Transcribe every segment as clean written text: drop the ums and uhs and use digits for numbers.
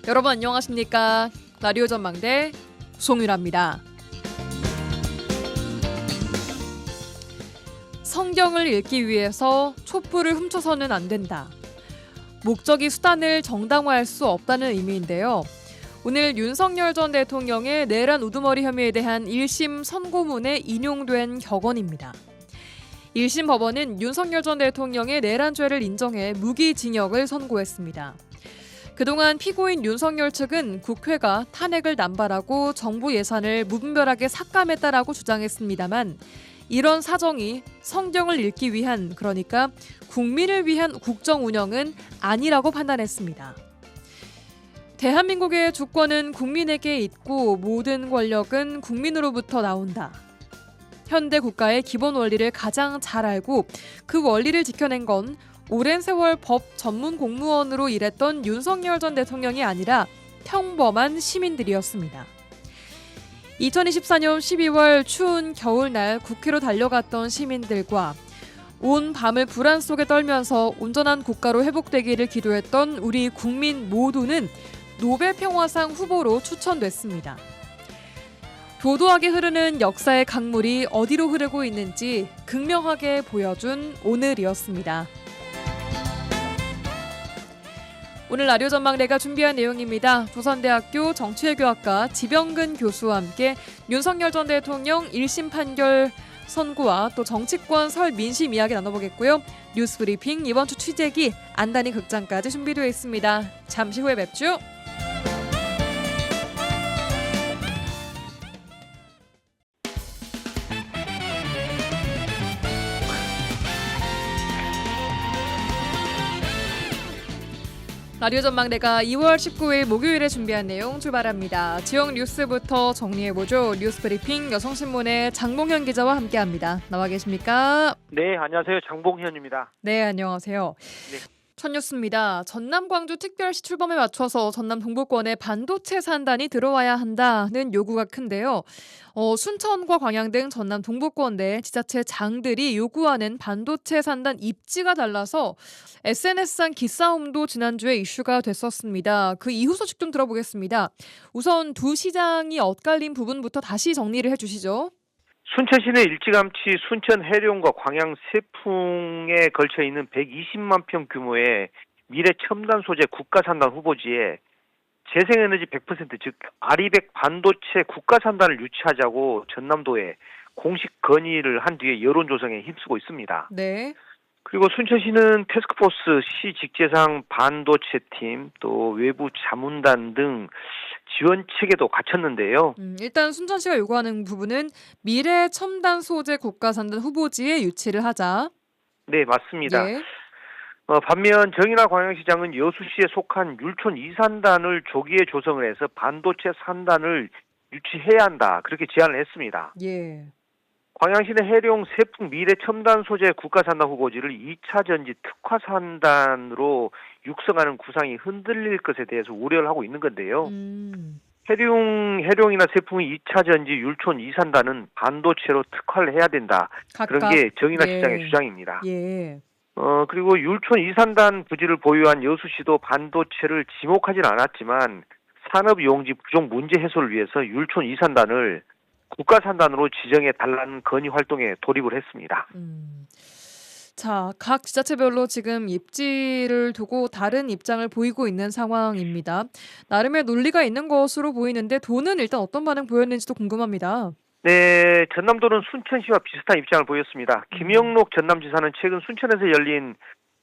여러분 안녕하십니까? 라디오 전망대 송유라입니다. 성경을 읽기 위해서 촛불을 훔쳐서는 안 된다. 목적이 수단을 정당화할 수 없다는 의미인데요. 오늘 윤석열 전 대통령의 내란 우두머리 혐의에 대한 1심 선고문에 인용된 격언입니다. 1심 법원은 윤석열 전 대통령의 내란죄를 인정해 무기징역을 선고했습니다. 그동안 피고인 윤석열 측은 국회가 탄핵을 남발하고 정부 예산을 무분별하게 삭감했다라고 주장했습니다만 이런 사정이 성경을 읽기 위한, 그러니까 국민을 위한 국정 운영은 아니라고 판단했습니다. 대한민국의 주권은 국민에게 있고 모든 권력은 국민으로부터 나온다. 현대 국가의 기본 원리를 가장 잘 알고 그 원리를 지켜낸 건 오랜 세월 법 전문 공무원으로 일했던 윤석열 전 대통령이 아니라 평범한 시민들이었습니다. 2024년 12월 추운 겨울날 국회로 달려갔던 시민들과 온 밤을 불안 속에 떨면서 온전한 국가로 회복되기를 기도했던 우리 국민 모두는 노벨 평화상 후보로 추천됐습니다. 도도하게 흐르는 역사의 강물이 어디로 흐르고 있는지 극명하게 보여준 오늘이었습니다. 오늘 라디오 전망대가 준비한 내용입니다. 조선대학교 정치외교학과 지병근 교수와 함께 윤석열 전 대통령 1심 판결 선고와 또 정치권 설 민심 이야기 나눠보겠고요. 뉴스 브리핑 이번 주 취재기 안단이 극장까지 준비되어 있습니다. 잠시 후에 뵙죠. 라디오 전망대가 2월 19일 목요일에 준비한 내용 출발합니다. 지역 뉴스부터 정리해보죠. 뉴스 브리핑 여성신문의 장봉현 기자와 함께합니다. 나와 계십니까? 네, 안녕하세요. 장봉현입니다. 네, 안녕하세요. 네. 첫 뉴스입니다. 전남 광주 특별시 출범에 맞춰서 전남 동부권에 반도체 산단이 들어와야 한다는 요구가 큰데요. 순천과 광양 등 전남 동부권 내 지자체 장들이 요구하는 반도체 산단 입지가 달라서 SNS상 기싸움도 지난주에 이슈가 됐었습니다. 그 이후 소식 좀 들어보겠습니다. 우선 두 시장이 엇갈린 부분부터 다시 정리를 해주시죠. 순천시는 일찌감치 순천 해룡과 광양 세풍에 걸쳐 있는 120만 평 규모의 미래 첨단 소재 국가산단 후보지에 재생에너지 100%, 즉 아리백 반도체 국가산단을 유치하자고 전남도에 공식 건의를 한 뒤에 여론 조성에 힘쓰고 있습니다. 네. 그리고 순천시는 태스크포스 시 직제상 반도체팀, 또 외부 자문단 등 지원 체계도 갖췄는데요. 일단 순천시가 요구하는 부분은 미래 첨단 소재 국가산단 후보지에 유치를 하자. 네, 맞습니다. 예. 반면 정인화 광양시장은 여수시에 속한 율촌 2산단을 조기에 조성을 해서 반도체 산단을 유치해야 한다, 그렇게 제안을 했습니다. 예. 광양시는 해룡 세풍 미래 첨단 소재 국가산단 후보지를 2차 전지 특화 산단으로 육성하는 구상이 흔들릴 것에 대해서 우려를 하고 있는 건데요. 해룡이나 세풍의 2차 전지 율촌 2산단은 반도체로 특화를 해야 된다. 각각. 그런 게 정인화 예. 시장의 주장입니다. 예. 그리고 율촌 2산단 부지를 보유한 여수시도 반도체를 지목하진 않았지만 산업용지 부족 문제 해소를 위해서 율촌 2산단을 국가산단으로 지정해 달라는 건의 활동에 돌입을 했습니다. 자, 각 지자체별로 지금 입지를 두고 다른 입장을 보이고 있는 상황입니다. 나름의 논리가 있는 것으로 보이는데 도는 일단 어떤 반응 보였는지도 궁금합니다. 네, 전남도는 순천시와 비슷한 입장을 보였습니다. 김영록 전남지사는 최근 순천에서 열린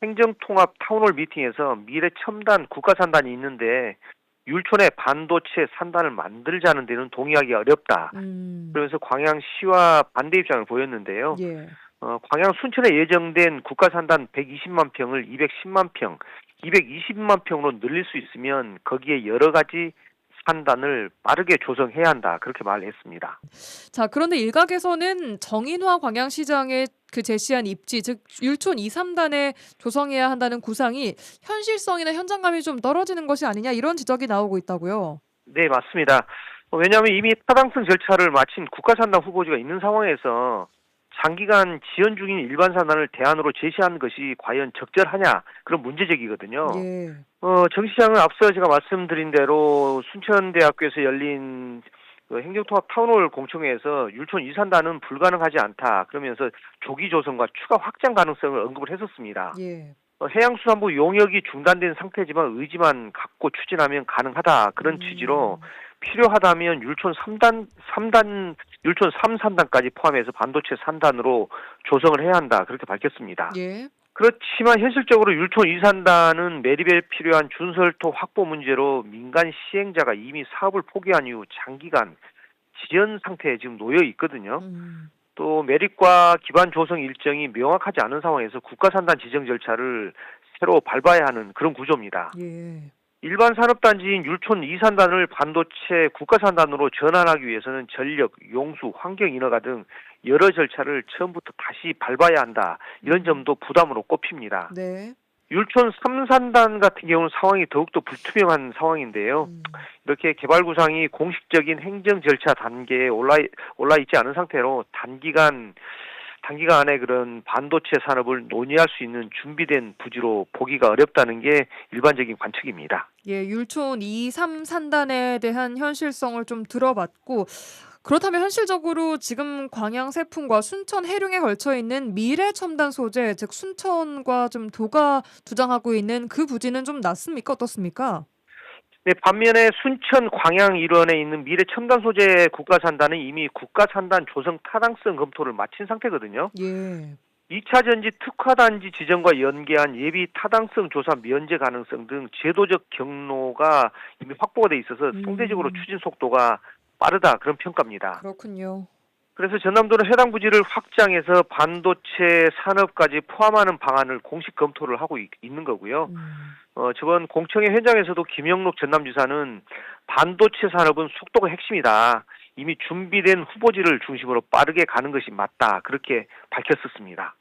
행정통합 타운홀 미팅에서 미래 첨단 국가산단이 있는데 율촌의 반도체 산단을 만들자는 데는 동의하기 어렵다. 그러면서 광양시와 반대 입장을 보였는데요. 예. 광양 순천에 예정된 국가산단 120만 평을 210만 평, 220만 평으로 늘릴 수 있으면 거기에 여러 가지 산단을 빠르게 조성해야 한다, 그렇게 말했습니다. 자, 그런데 일각에서는 정인화 광양시장의 그 제시한 입지, 즉 율촌 2, 3단에 조성해야 한다는 구상이 현실성이나 현장감이 좀 떨어지는 것이 아니냐, 이런 지적이 나오고 있다고요. 네, 맞습니다. 왜냐하면 이미 타당성 절차를 마친 국가산단 후보지가 있는 상황에서 장기간 지연 중인 일반 산단을 대안으로 제시한 것이 과연 적절하냐 그런 문제제기거든요. 예. 정 시장은 앞서 제가 말씀드린 대로 순천대학교에서 열린 그 행정통합 타운홀 공청회에서 율촌 이산단은 불가능하지 않다. 그러면서 조기 조성과 추가 확장 가능성을 언급을 했었습니다. 예. 해양수산부 용역이 중단된 상태지만 의지만 갖고 추진하면 가능하다. 그런 취지로 필요하다면 율촌 3산단까지 포함해서 반도체 3단으로 조성을 해야 한다. 그렇게 밝혔습니다. 예. 그렇지만 현실적으로 율촌 2산단은 매립에 필요한 준설토 확보 문제로 민간 시행자가 이미 사업을 포기한 이후 장기간 지연 상태에 지금 놓여 있거든요. 또 매립과 기반 조성 일정이 명확하지 않은 상황에서 국가산단 지정 절차를 새로 밟아야 하는 그런 구조입니다. 예. 일반 산업단지인 율촌 2산단을 반도체 국가산단으로 전환하기 위해서는 전력, 용수, 환경인허가 등 여러 절차를 처음부터 다시 밟아야 한다. 이런 점도 부담으로 꼽힙니다. 네. 율촌 3산단 같은 경우는 상황이 더욱더 불투명한 상황인데요. 이렇게 개발 구상이 공식적인 행정 절차 단계에 올라 있지 않은 상태로 단기간 안에 그런 반도체 산업을 논의할 수 있는 준비된 부지로 보기가 어렵다는 게 일반적인 관측입니다. 예, 율촌 2, 3 산단에 대한 현실성을 좀 들어봤고 그렇다면 현실적으로 지금 광양 세풍과 순천 해룡에 걸쳐 있는 미래 첨단 소재, 즉 순천과 좀 도가 주장하고 있는 그 부지는 좀 낫습니까? 어떻습니까? 네, 반면에 순천 광양 일원에 있는 미래 첨단 소재 국가산단은 이미 국가산단 조성 타당성 검토를 마친 상태거든요. 예. 2차 전지 특화단지 지정과 연계한 예비 타당성 조사 면제 가능성 등 제도적 경로가 이미 확보가 돼 있어서 상대적으로 추진 속도가 빠르다 그런 평가입니다. 그렇군요. 그래서 전남도는 해당 부지를 확장해서 반도체 산업까지 포함하는 방안을 공식 검토를 하고 있는 거고요. 저번 공청회 현장에서도 김영록 전남지사는 반도체 산업은 속도가 핵심이다. 이미 준비된 후보지를 중심으로 빠르게 가는 것이 맞다. 그렇게 밝혔었습니다.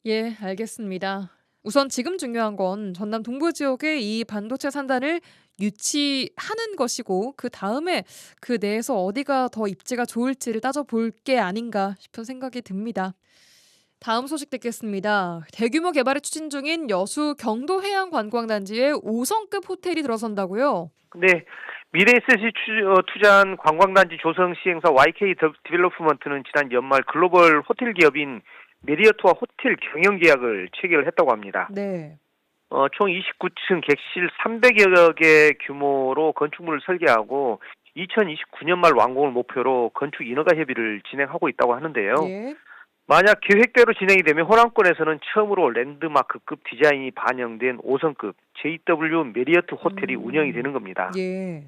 예, 알겠습니다. 우선 지금 중요한 건 전남 동부 지역의 이 반도체 산단을 유치하는 것이고 그 다음에 그 내에서 어디가 더 입지가 좋을지를 따져볼 게 아닌가 싶은 생각이 듭니다. 다음 소식 듣겠습니다. 대규모 개발을 추진 중인 여수 경도해양관광단지에 5성급 호텔이 들어선다고요? 네, 미래에셋이 투자한 관광단지 조성 시행사 YK 디벨로프먼트는 지난 연말 글로벌 호텔 기업인 메리어트와 호텔 경영 계약을 체결했다고 합니다. 네. 총 29층 객실 300여 개 규모로 건축물을 설계하고 2029년 말 완공을 목표로 건축 인허가 협의를 진행하고 있다고 하는데요. 예. 만약 계획대로 진행이 되면 호남권에서는 처음으로 랜드마크급 디자인이 반영된 5성급 JW 메리어트 호텔이 운영이 되는 겁니다. 예.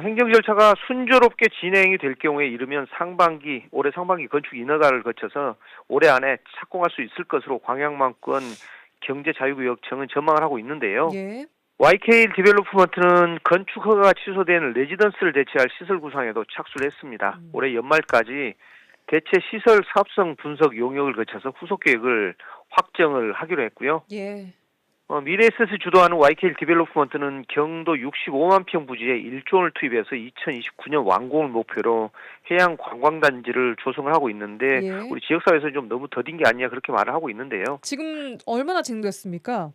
행정 절차가 순조롭게 진행이 될 경우에 이르면 올해 상반기 건축 인허가를 거쳐서 올해 안에 착공할 수 있을 것으로 광양만권 경제자유구역청은 전망을 하고 있는데요. 예. YK 디벨로프먼트는 건축 허가가 취소된 레지던스를 대체할 시설 구상에도 착수를 했습니다. 올해 연말까지 대체 시설 사업성 분석 용역을 거쳐서 후속 계획을 확정을 하기로 했고요. 예. 미래에셋이 주도하는 YK 디벨로프먼트는 경도 65만 평 부지에 1조 원을 투입해서 2029년 완공을 목표로 해양 관광단지를 조성을 하고 있는데 예. 우리 지역사회에서 좀 너무 더딘 게 아니냐 그렇게 말을 하고 있는데요. 지금 얼마나 진행됐습니까?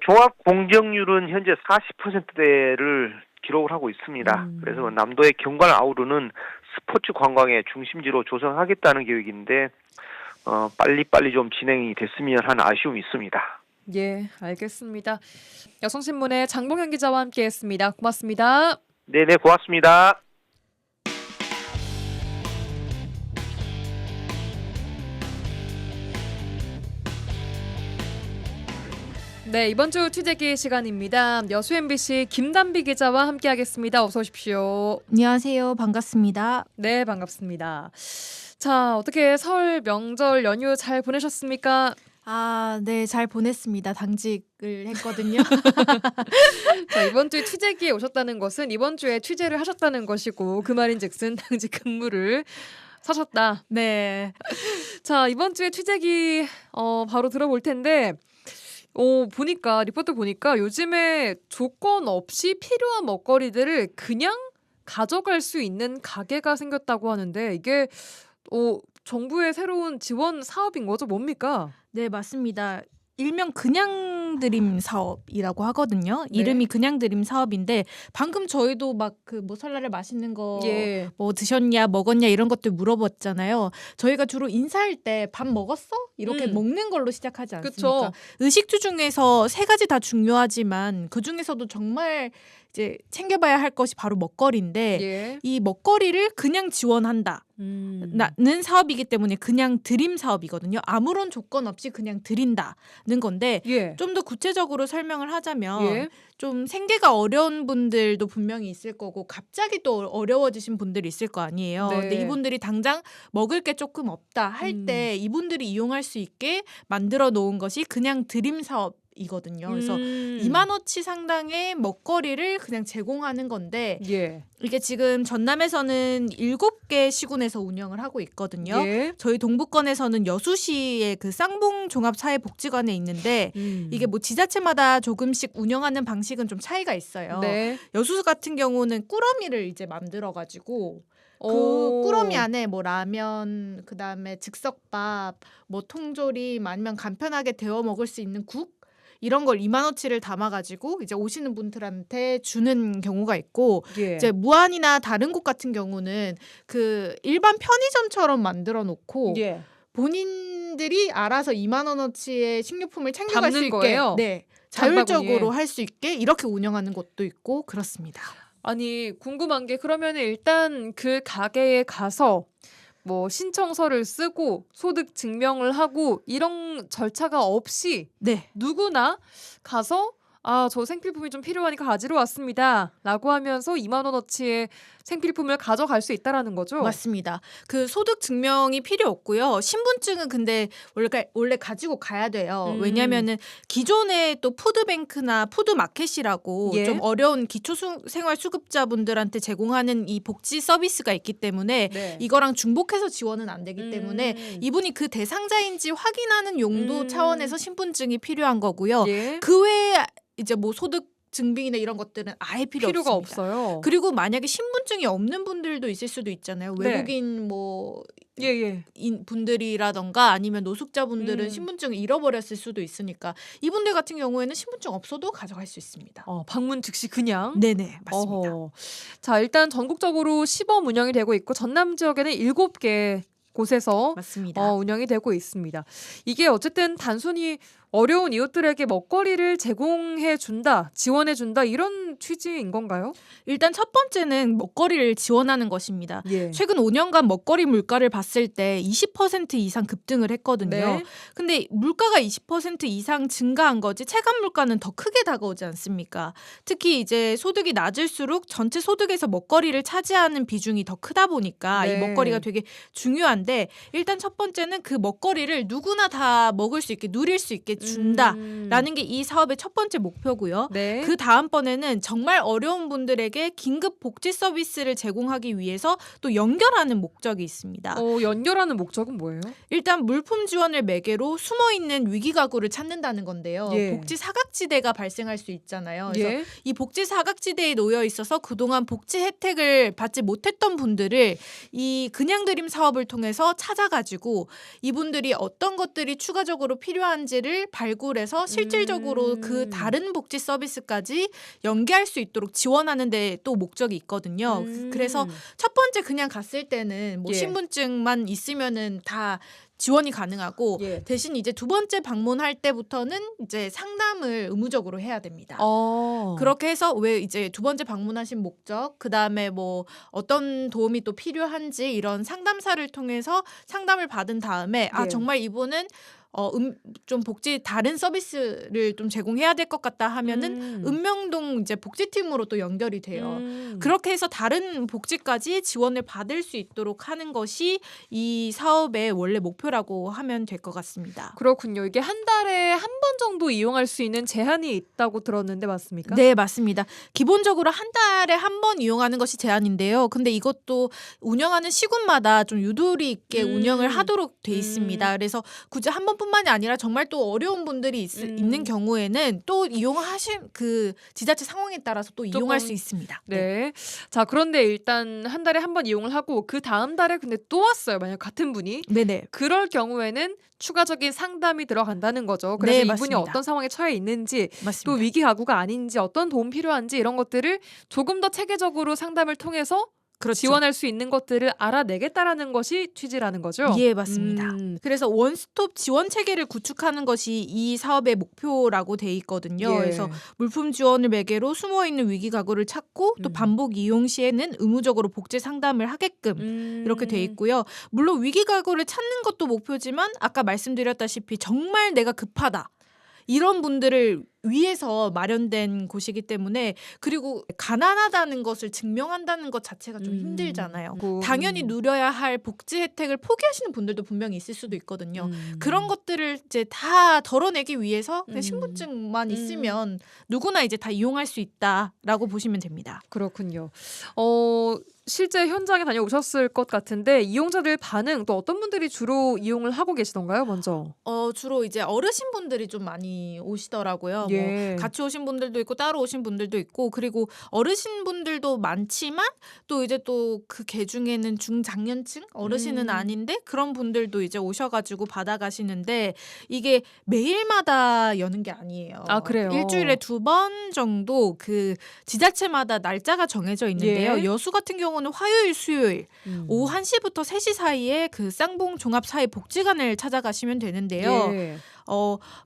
종합 공정률은 현재 40%대를 기록을 하고 있습니다. 그래서 남도의 경관을 아우르는 스포츠 관광의 중심지로 조성하겠다는 계획인데 빨리 좀 진행이 됐으면 하는 아쉬움이 있습니다. 예, 알겠습니다. 여성신문의 장봉현 기자와 함께했습니다. 고맙습니다. 네네, 고맙습니다. 네, 이번 주 취재기 시간입니다. 여수 MBC 김단비 기자와 함께하겠습니다. 어서 오십시오. 안녕하세요. 반갑습니다. 네, 반갑습니다. 자, 어떻게 설 명절 연휴 잘 보내셨습니까? 네, 잘 보냈습니다. 당직을 했거든요. 자, 이번 주에 취재기에 오셨다는 것은 이번 주에 취재를 하셨다는 것이고 그 말인즉슨 당직 근무를 사셨다. 네. 자, 이번 주에 취재기 바로 들어볼 텐데 리포트 보니까 요즘에 조건 없이 필요한 먹거리들을 그냥 가져갈 수 있는 가게가 생겼다고 하는데 이게 정부의 새로운 지원 사업인 거죠? 뭡니까? 네, 맞습니다. 일명 그냥 드림 사업이라고 하거든요. 네. 이름이 그냥 드림 사업인데 방금 저희도 막 그 뭐 설날에 맛있는 거 예. 뭐 드셨냐 먹었냐 이런 것들 물어봤잖아요. 저희가 주로 인사할 때 밥 먹었어? 이렇게 먹는 걸로 시작하지 않습니까? 그쵸. 의식주 중에서 세 가지 다 중요하지만 그 중에서도 정말 이제 챙겨봐야 할 것이 바로 먹거리인데 예. 이 먹거리를 그냥 지원한다. 는 사업이기 때문에 그냥 드림 사업이거든요. 아무런 조건 없이 그냥 드린다는 건데 예. 좀 더 구체적으로 설명을 하자면 예. 좀 생계가 어려운 분들도 분명히 있을 거고 갑자기 또 어려워지신 분들이 있을 거 아니에요. 네. 근데 이분들이 당장 먹을 게 조금 없다 할 때 이분들이 이용할 수 있게 만들어 놓은 것이 그냥 드림 사업이거든요. 그래서 2만 원치 상당의 먹거리를 그냥 제공하는 건데 예. 이게 지금 전남에서는 7개 시군에서 운영을 하고 있거든요. 예. 저희 동부권에서는 여수시의 그 쌍봉 종합사회복지관에 있는데 이게 뭐 지자체마다 조금씩 운영하는 방식은 좀 차이가 있어요. 네. 여수 같은 경우는 꾸러미를 이제 만들어 가지고 그 오. 꾸러미 안에 뭐 라면, 그다음에 즉석밥, 뭐 통조림 아니면 간편하게 데워 먹을 수 있는 국 이런 걸 2만 원치를 담아 가지고 이제 오시는 분들한테 주는 경우가 있고 예. 이제 무안이나 다른 곳 같은 경우는 그 일반 편의점처럼 만들어 놓고 예. 본인들이 알아서 2만 원어치의 식료품을 챙겨갈 수 담는 있게 거예요? 네. 장바구니에. 자율적으로 할 수 있게 이렇게 운영하는 곳도 있고 그렇습니다. 아니 궁금한 게 그러면 일단 그 가게에 가서 뭐 신청서를 쓰고 소득 증명을 하고 이런 절차가 없이 네. 누구나 가서 저 생필품이 좀 필요하니까 가지러 왔습니다라고 하면서 2만 원어치의 생필품을 가져갈 수 있다라는 거죠. 맞습니다. 그 소득 증명이 필요 없고요. 신분증은 근데 원래 가지고 가야 돼요. 왜냐면은 기존에 또 푸드뱅크나 푸드마켓이라고 예. 좀 어려운 기초생활수급자분들한테 제공하는 이 복지 서비스가 있기 때문에 네. 이거랑 중복해서 지원은 안 되기 때문에 이분이 그 대상자인지 확인하는 용도 차원에서 신분증이 필요한 거고요. 예. 그 외에 이제 뭐 소득 증빙이나 이런 것들은 아예 필요가 없습니다. 없어요. 그리고 만약에 신분증이 없는 분들도 있을 수도 있잖아요. 네. 외국인 뭐 예예. 분들이라던가 아니면 노숙자분들은 음. 신분증을 잃어버렸을 수도 있으니까 이분들 같은 경우에는 신분증 없어도 가져갈 수 있습니다. 방문 즉시 그냥. 네네 맞습니다. 어허. 자 일단 전국적으로 시범 운영이 되고 있고 전남 지역에는 7개 곳에서 맞습니다. 운영이 되고 있습니다. 이게 어쨌든 단순히 어려운 이웃들에게 먹거리를 제공해 준다, 지원해 준다 이런 취지인 건가요? 일단 첫 번째는 먹거리를 지원하는 것입니다. 예. 최근 5년간 먹거리 물가를 봤을 때 20% 이상 급등을 했거든요. 네. 근데 물가가 20% 이상 증가한 거지 체감 물가는 더 크게 다가오지 않습니까? 특히 이제 소득이 낮을수록 전체 소득에서 먹거리를 차지하는 비중이 더 크다 보니까 네. 이 먹거리가 되게 중요한데 일단 첫 번째는 그 먹거리를 누구나 다 먹을 수 있게 누릴 수 있게 준다라는 게 이 사업의 첫 번째 목표고요. 네. 그 다음번에는 정말 어려운 분들에게 긴급 복지 서비스를 제공하기 위해서 또 연결하는 목적이 있습니다. 연결하는 목적은 뭐예요? 일단 물품 지원을 매개로 숨어있는 위기 가구를 찾는다는 건데요. 예. 복지 사각지대가 발생할 수 있잖아요. 그래서 예. 이 복지 사각지대에 놓여 있어서 그동안 복지 혜택을 받지 못했던 분들을 이 그냥 드림 사업을 통해서 찾아가지고 이분들이 어떤 것들이 추가적으로 필요한지를 발굴해서 실질적으로 그 다른 복지 서비스까지 연계할 수 있도록 지원하는 데 또 목적이 있거든요. 그래서 첫 번째 그냥 갔을 때는 뭐 예. 신분증만 있으면은 다 지원이 가능하고 예. 대신 이제 두 번째 방문할 때부터는 이제 상담을 의무적으로 해야 됩니다. 그렇게 해서 왜 이제 두 번째 방문하신 목적, 그 다음에 뭐 어떤 도움이 또 필요한지 이런 상담사를 통해서 상담을 받은 다음에 예. 정말 이분은 좀 복지 다른 서비스를 좀 제공해야 될 것 같다 하면은 읍명동 이제 복지팀으로 또 연결이 돼요. 그렇게 해서 다른 복지까지 지원을 받을 수 있도록 하는 것이 이 사업의 원래 목표라고 하면 될 것 같습니다. 그렇군요. 이게 한 달에 한 번 정도 이용할 수 있는 제한이 있다고 들었는데 맞습니까? 네, 맞습니다. 기본적으로 한 달에 한 번 이용하는 것이 제한인데요. 근데 이것도 운영하는 시군마다 좀 유도리 있게 운영을 하도록 돼 있습니다. 그래서 굳이 한 번뿐 뿐만이 아니라 정말 또 어려운 분들이 있는 경우에는 또 이용하신 그 지자체 상황에 따라서 또 이용할 조금 수 있습니다. 네. 자, 그런데 일단 한 달에 한 번 이용을 하고 그 다음 달에 근데 또 왔어요. 만약 같은 분이. 네네. 그럴 경우에는 추가적인 상담이 들어간다는 거죠. 그래서 네, 이분이 맞습니다. 어떤 상황에 처해 있는지 또 맞습니다. 위기 가구가 아닌지 어떤 도움 필요한지 이런 것들을 조금 더 체계적으로 상담을 통해서 그렇죠. 지원할 수 있는 것들을 알아내겠다라는 것이 취지라는 거죠. 예, 맞습니다. 그래서 원스톱 지원 체계를 구축하는 것이 이 사업의 목표라고 돼 있거든요. 예. 그래서 물품 지원을 매개로 숨어 있는 위기 가구를 찾고 또 반복 이용 시에는 의무적으로 복제 상담을 하게끔 이렇게 돼 있고요. 물론 위기 가구를 찾는 것도 목표지만 아까 말씀드렸다시피 정말 내가 급하다. 이런 분들을 위해서 마련된 곳이기 때문에 그리고 가난하다는 것을 증명한다는 것 자체가 좀 힘들잖아요. 당연히 누려야 할 복지 혜택을 포기하시는 분들도 분명히 있을 수도 있거든요. 그런 것들을 이제 다 덜어내기 위해서 그냥 신분증만 있으면 누구나 이제 다 이용할 수 있다라고 보시면 됩니다. 그렇군요. 실제 현장에 다녀오셨을 것 같은데 이용자들 반응 또 어떤 분들이 주로 이용을 하고 계시던가요? 먼저. 주로 이제 어르신분들이 좀 많이 오시더라고요. 예. 뭐 같이 오신 분들도 있고 따로 오신 분들도 있고 그리고 어르신분들도 많지만 또 이제 또 그 개 중에는 중장년층 어르신은 아닌데 그런 분들도 이제 오셔가지고 받아가시는데 이게 매일마다 여는 게 아니에요. 아, 그래요? 일주일에 2번 정도 그 지자체마다 날짜가 정해져 있는데요. 예. 여수 같은 경우는 화요일, 수요일 오후 1시부터 3시 사이에 그 쌍봉 종합사회복지관을 찾아가시면 되는데요. 예.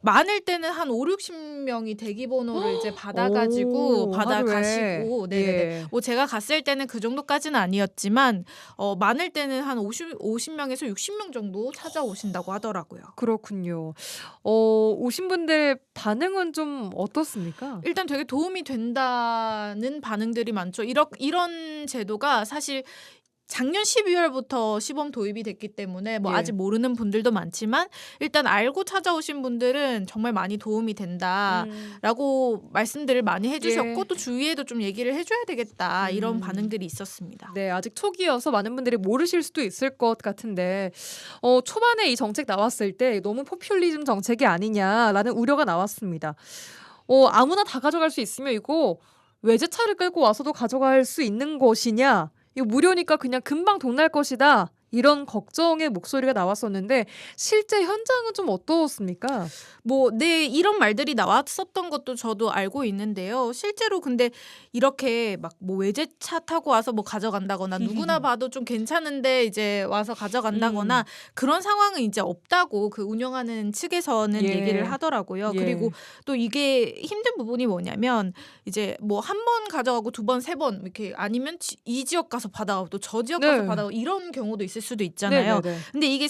많을 때는 한 5, 60명이 대기 번호를 이제 받아가지고 오, 받아가시고 하루에. 네네네. 예. 뭐 제가 갔을 때는 그 정도까지는 아니었지만 많을 때는 한 50명에서 60명 정도 찾아오신다고 하더라고요. 그렇군요. 오신 분들 반응은 좀 어떻습니까? 일단 되게 도움이 된다는 반응들이 많죠. 이런 제도가 사실 작년 12월부터 시범 도입이 됐기 때문에 뭐 예. 아직 모르는 분들도 많지만 일단 알고 찾아오신 분들은 정말 많이 도움이 된다라고 말씀들을 많이 해주셨고 예. 또 주위에도 좀 얘기를 해줘야 되겠다 이런 반응들이 있었습니다. 네, 아직 초기여서 많은 분들이 모르실 수도 있을 것 같은데 초반에 이 정책 나왔을 때 너무 포퓰리즘 정책이 아니냐라는 우려가 나왔습니다. 아무나 다 가져갈 수 있으면 이거 외제차를 끌고 와서도 가져갈 수 있는 것이냐? 이거 무료니까 그냥 금방 돈 날 것이다. 이런 걱정의 목소리가 나왔었는데 실제 현장은 좀 어떻습니까? 네, 이런 말들이 나왔었던 것도 저도 알고 있는데요. 실제로 근데 이렇게 막 뭐 외제차 타고 와서 뭐 가져간다거나 누구나 봐도 좀 괜찮은데 이제 와서 가져간다거나 그런 상황은 이제 없다고 그 운영하는 측에서는 예. 얘기를 하더라고요. 예. 그리고 또 이게 힘든 부분이 뭐냐면 이제 뭐 한 번 가져가고 2번, 3번 이렇게 아니면 이 지역 가서 받아가고 또 저 지역 가서 네. 받아가고 이런 경우도 있을 수도 있잖아요. 네네네. 근데 이게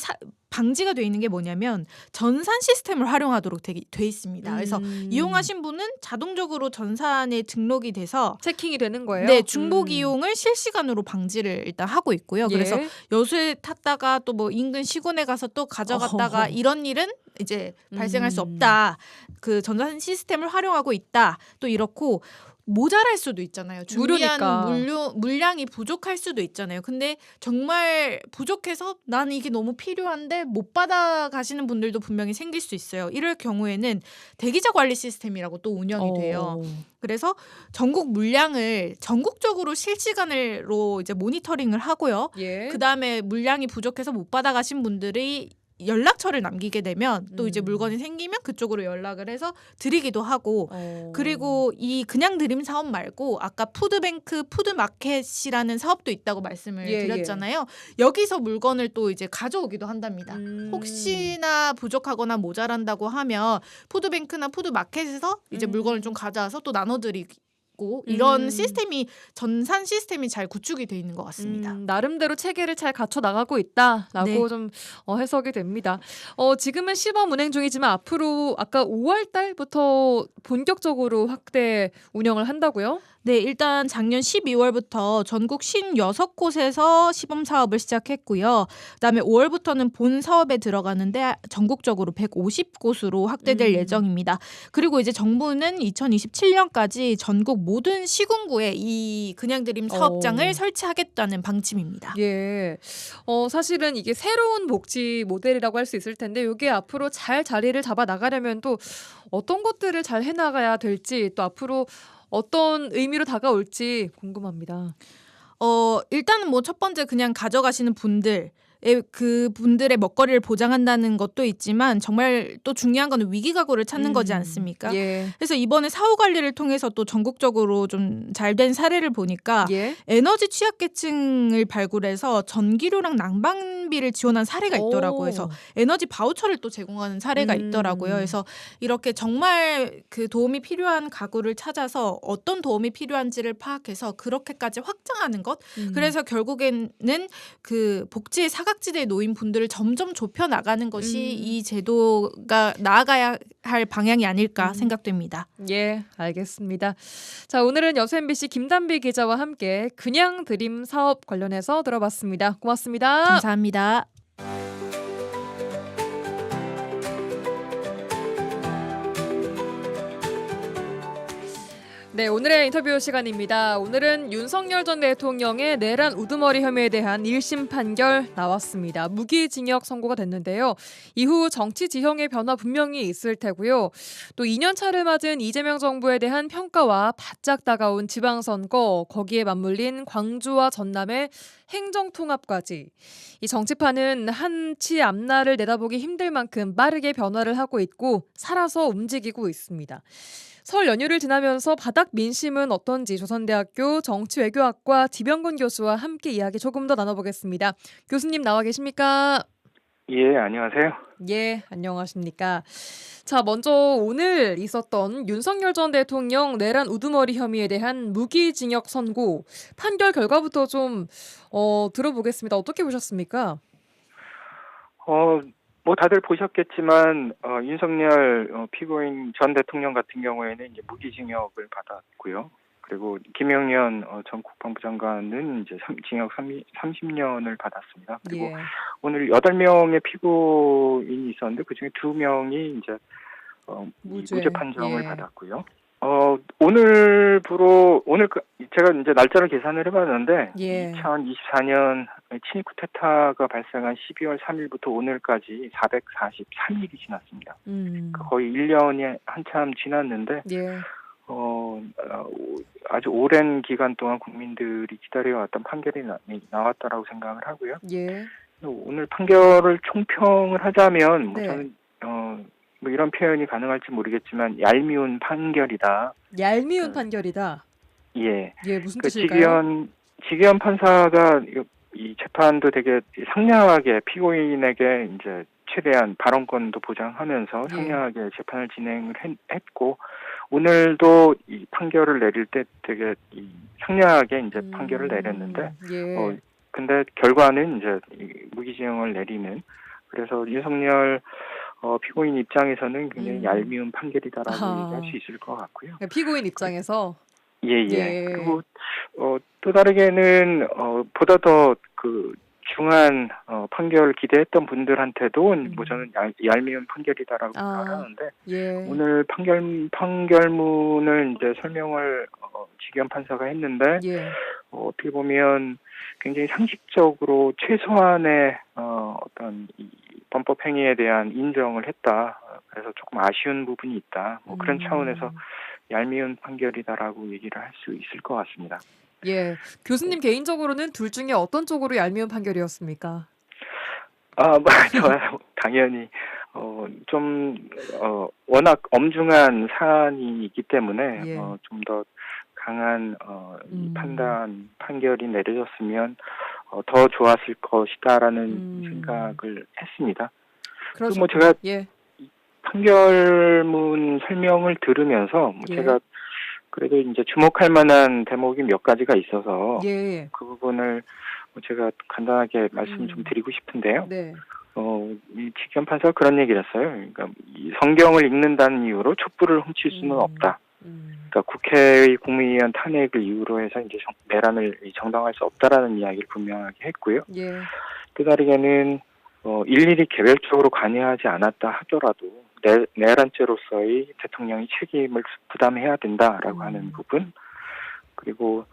방지가 돼 있는 게 뭐냐면 전산 시스템을 활용하도록 돼 있습니다. 그래서 이용하신 분은 자동적으로 전산에 등록이 돼서 체킹이 되는 거예요? 네, 중복 이용을 실시간으로 방지를 일단 하고 있고요. 그래서 예. 여수에 탔다가 또 뭐 인근 시군에 가서 또 가져갔다가 어허허. 이런 일은 이제 발생할 수 없다. 그 전산 시스템을 활용하고 있다. 또 이렇고 모자랄 수도 있잖아요. 준비한 무료니까. 물량이 부족할 수도 있잖아요. 근데 정말 부족해서 나는 이게 너무 필요한데 못 받아가시는 분들도 분명히 생길 수 있어요. 이럴 경우에는 대기자 관리 시스템이라고 또 운영이 돼요. 그래서 전국 물량을 전국적으로 실시간으로 이제 모니터링을 하고요. 예. 그다음에 물량이 부족해서 못 받아가신 분들이 연락처를 남기게 되면 또 이제 물건이 생기면 그쪽으로 연락을 해서 드리기도 하고 그리고 이 그냥 드림 사업 말고 아까 푸드뱅크 푸드마켓이라는 사업도 있다고 말씀을 드렸잖아요. 여기서 물건을 또 이제 가져오기도 한답니다. 혹시나 부족하거나 모자란다고 하면 푸드뱅크나 푸드마켓에서 이제 물건을 좀 가져와서 또 나눠드리고 이런 시스템이 전산 시스템이 잘 구축이 돼 있는 것 같습니다. 나름대로 체계를 잘 갖춰 나가고 있다라고 네. 좀 해석이 됩니다. 지금은 시범 운행 중이지만 앞으로 아까 5월 달부터 본격적으로 확대 운영을 한다고요? 네, 일단 작년 12월부터 전국 56곳에서 시범 사업을 시작했고요. 그다음에 5월부터는 본 사업에 들어가는데 전국적으로 150곳으로 확대될 예정입니다. 그리고 이제 정부는 2027년까지 전국 모든 시군구에 이 그냥드림 사업장을 설치하겠다는 방침입니다. 예. 사실은 이게 새로운 복지 모델이라고 할 수 있을 텐데 이게 앞으로 잘 자리를 잡아 나가려면 또 어떤 것들을 잘 해 나가야 될지 또 앞으로 어떤 의미로 다가올지 궁금합니다. 일단은 뭐 첫 번째 그냥 가져가시는 분들 그 분들의 먹거리를 보장한다는 것도 있지만 정말 또 중요한 거는 위기가구를 찾는 거지 않습니까? 예. 그래서 이번에 사후 관리를 통해서 또 전국적으로 좀 잘 된 사례를 보니까 예. 에너지 취약계층을 발굴해서 전기료랑 난방비를 지원한 사례가 있더라고요. 그래서 에너지 바우처를 또 제공하는 사례가 있더라고요. 그래서 이렇게 정말 그 도움이 필요한 가구를 찾아서 어떤 도움이 필요한지를 파악해서 그렇게까지 확장하는 것. 그래서 결국에는 그 복지의 사각지대에 놓인 분들을 점점 좁혀 나가는 것이 이 제도가 나아가야 할 방향이 아닐까 생각됩니다. 예, 알겠습니다. 자, 오늘은 여수 MBC 김단비 기자와 함께 그냥 드림 사업 관련해서 들어봤습니다. 고맙습니다. 감사합니다. 네, 오늘의 인터뷰 시간입니다. 오늘은 윤석열 전 대통령의 내란 우두머리 혐의에 대한 1심 판결 나왔습니다. 무기징역 선고가 됐는데요. 이후 정치 지형의 변화 분명히 있을 테고요. 또 2년 차를 맞은 이재명 정부에 대한 평가와 바짝 다가온 지방선거, 거기에 맞물린 광주와 전남의 행정통합까지. 이 정치판은 한치 앞날을 내다보기 힘들 만큼 빠르게 변화를 하고 있고 살아서 움직이고 있습니다. 설 연휴를 지나면서 바닥 민심은 어떤지 조선대학교 정치외교학과 지병근 교수와 함께 이야기 조금 더 나눠보겠습니다. 교수님 나와 계십니까? 예, 안녕하세요. 예, 안녕하십니까. 자, 먼저 오늘 있었던 윤석열 전 대통령 내란 우두머리 혐의에 대한 무기징역 선고 판결 결과부터 좀 들어보겠습니다. 어떻게 보셨습니까? 뭐 다들 보셨겠지만 윤석열 피고인 전 대통령 같은 경우에는 이제 무기징역을 받았고요. 그리고 김영현 전 국방부 장관은 이제 징역 30년을 받았습니다. 그리고 예. 오늘 8명의 피고인이 있었는데 그중에 2명이 이제 무죄 판정을 받았고요. 오늘 제가 이제 날짜를 계산을 해봤는데 예. 2024년 친일 쿠데타가 발생한 12월 3일부터 오늘까지 443일이 지났습니다. 거의 1년이 한참 지났는데 예. 아주 오랜 기간 동안 국민들이 기다려왔던 판결이 나왔다라고 생각을 하고요. 예. 오늘 판결을 총평을 하자면 뭐 네. 저는 뭐 이런 표현이 가능할지 모르겠지만 얄미운 판결이다. 얄미운 판결이다. 예. 예, 무슨 뜻일까요? 지기현 판사가 이 재판도 되게 상냥하게 피고인에게 이제 최대한 발언권도 보장하면서 상냥하게 재판을 진행을 했고 오늘도 이 판결을 내릴 때 되게 상냥하게 이제 판결을 내렸는데 예. 근데 결과는 이제 무기징역을 내리는 그래서 윤석열 피고인 입장에서는 굉장히 얄미운 판결이다라고 얘기할 수 있을 것 같고요. 피고인 입장에서 예. 그리고 또 다르게는 보다 더 그 중한 판결을 기대했던 분들한테도 뭐 저는 얄미운 판결이다라고 생각을 하는데 예. 오늘 판결문을 이제 설명을 지기현 판사가 했는데 예. 어떻게 보면 굉장히 상식적으로 최소한의 어떤 이 범법 행위에 대한 인정을 했다. 그래서 조금 아쉬운 부분이 있다. 뭐 그런 차원에서 얄미운 판결이다라고 얘기를 할 수 있을 것 같습니다. 예. 교수님 개인적으로는 둘 중에 어떤 쪽으로 얄미운 판결이었습니까? 저야 당연히 워낙 엄중한 사안이 있기 때문에 예. 좀 더 강한 이 판결이 내려졌으면 더 좋았을 것이다라는 생각을 했습니다. 그렇죠. 뭐 제가 예. 판결문 설명을 들으면서 예. 제가 그래도 이제 주목할 만한 대목이 몇 가지가 있어서 예. 그 부분을 제가 간단하게 말씀 좀 드리고 싶은데요. 네. 이 지기현 판사가 그런 얘기를 했어요. 그러니까 이 성경을 읽는다는 이유로 촛불을 훔칠 수는 없다. 그러니까 그러니까 국회의 국무위원 탄핵을 이유로 해서 이제 내란을 정당화할 수 없다라는 이야기를 분명하게 했고요. 예. 또 다르게는 일일이 개별적으로 관여하지 않았다 하더라도 내란죄로서의 대통령이 책임을 부담해야 된다라고 하는 부분, 그리고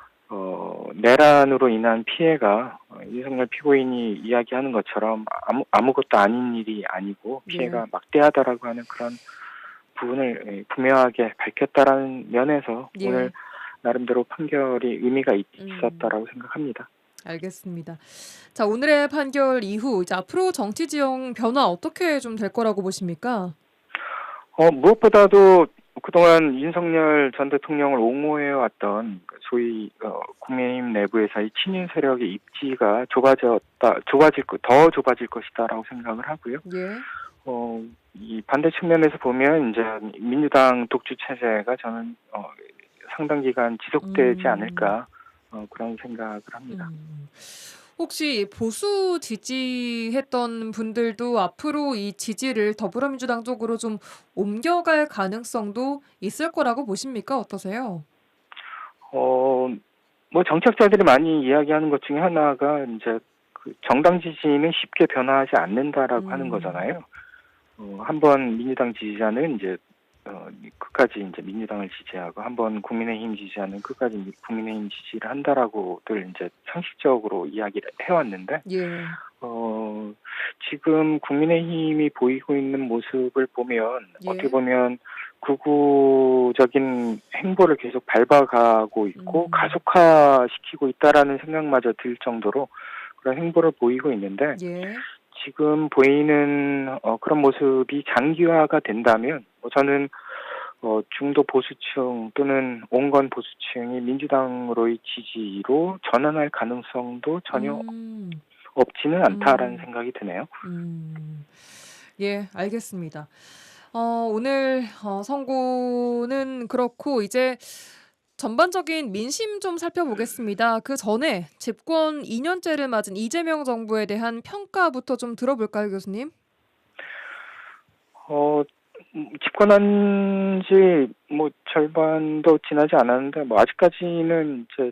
내란으로 인한 피해가 윤석열 피고인이 이야기하는 것처럼 아무것도 아닌 일이 아니고 피해가 막대하다라고 하는 그런 부분을 분명하게 밝혔다라는 면에서 예. 오늘 나름대로 판결이 의미가 있었다라고 생각합니다. 알겠습니다. 자, 오늘의 판결 이후 이제 앞으로 정치 지형 변화 어떻게 좀 될 거라고 보십니까? 무엇보다도 그동안 윤석열 전 대통령을 옹호해왔던 소위 국민의힘 내부에서의 친윤 세력의 입지가 더 좁아질 것이다라고 생각을 하고요. 예. 이 반대 측면에서 보면 이제 민주당 독주 체제가 저는 상당 기간 지속되지 않을까 그런 생각을 합니다. 혹시 보수 지지했던 분들도 앞으로 이 지지를 더불어민주당 쪽으로 좀 옮겨갈 가능성도 있을 거라고 보십니까? 어떠세요? 뭐 정책자들이 많이 이야기하는 것 중에 하나가 이제 그 정당 지지는 쉽게 변화하지 않는다라고 하는 거잖아요. 한번 민주당 지지자는 이제 끝까지 이제 민주당을 지지하고 한번 국민의힘 지지자는 끝까지 국민의힘 지지를 한다라고들 이제 상식적으로 이야기를 해왔는데 예. 지금 국민의힘이 보이고 있는 모습을 보면 예. 어떻게 보면 극우적인 행보를 계속 밟아가고 있고 가속화시키고 있다라는 생각마저 들 정도로 그런 행보를 보이고 있는데 예. 지금 보이는 그런 모습이 장기화가 된다면 저는 중도 보수층 또는 온건 보수층이 민주당으로의 지지로 전환할 가능성도 전혀 없지는 않다라는 생각이 드네요. 예, 알겠습니다. 오늘 선고는 그렇고 이제 전반적인 민심 좀 살펴보겠습니다. 그 전에 집권 2년째를 맞은 이재명 정부에 대한 평가부터 좀 들어볼까요, 교수님? 집권한 지 뭐 절반도 지나지 않았는데 뭐 아직까지는 이제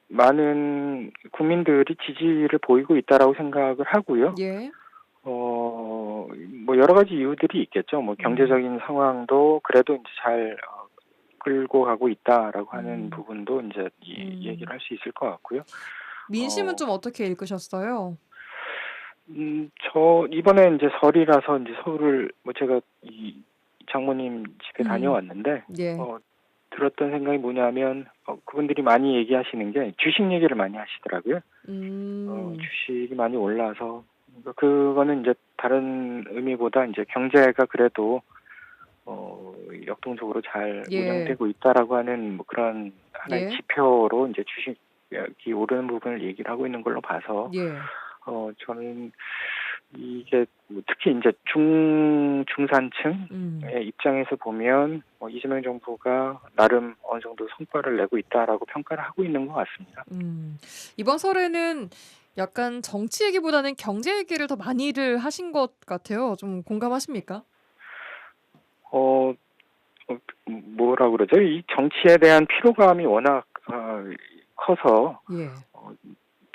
많은 국민들이 지지를 보이고 있다라고 생각을 하고요. 예. 뭐 여러 가지 이유들이 있겠죠. 뭐 경제적인 상황도 그래도 이제 잘 끌고 가고 있다라고 하는 부분도 이제 얘기를 할 수 있을 것 같고요. 민심은 좀 어떻게 읽으셨어요? 저 이번에 이제 설이라서 이제 서울을 뭐 제가 이 장모님 집에 다녀왔는데 예. 들었던 생각이 뭐냐면 그분들이 많이 얘기하시는 게 주식 얘기를 많이 하시더라고요. 주식이 많이 올라서 그거는 이제 다른 의미보다 이제 경제가 그래도 역동적으로 잘 예. 운영되고 있다라고 하는 뭐 그런 하나의 예. 지표로 이제 주식이 오르는 부분을 얘기를 하고 있는 걸로 봐서 예. 저는 이게 뭐 특히 이제 중산층의 입장에서 보면 이재명 정부가 나름 어느 정도 성과를 내고 있다라고 평가를 하고 있는 것 같습니다. 이번 설에는 약간 정치 얘기보다는 경제 얘기를 더 많이들 하신 것 같아요. 좀 공감하십니까? 뭐라 그러죠? 이 정치에 대한 피로감이 워낙 커서 예.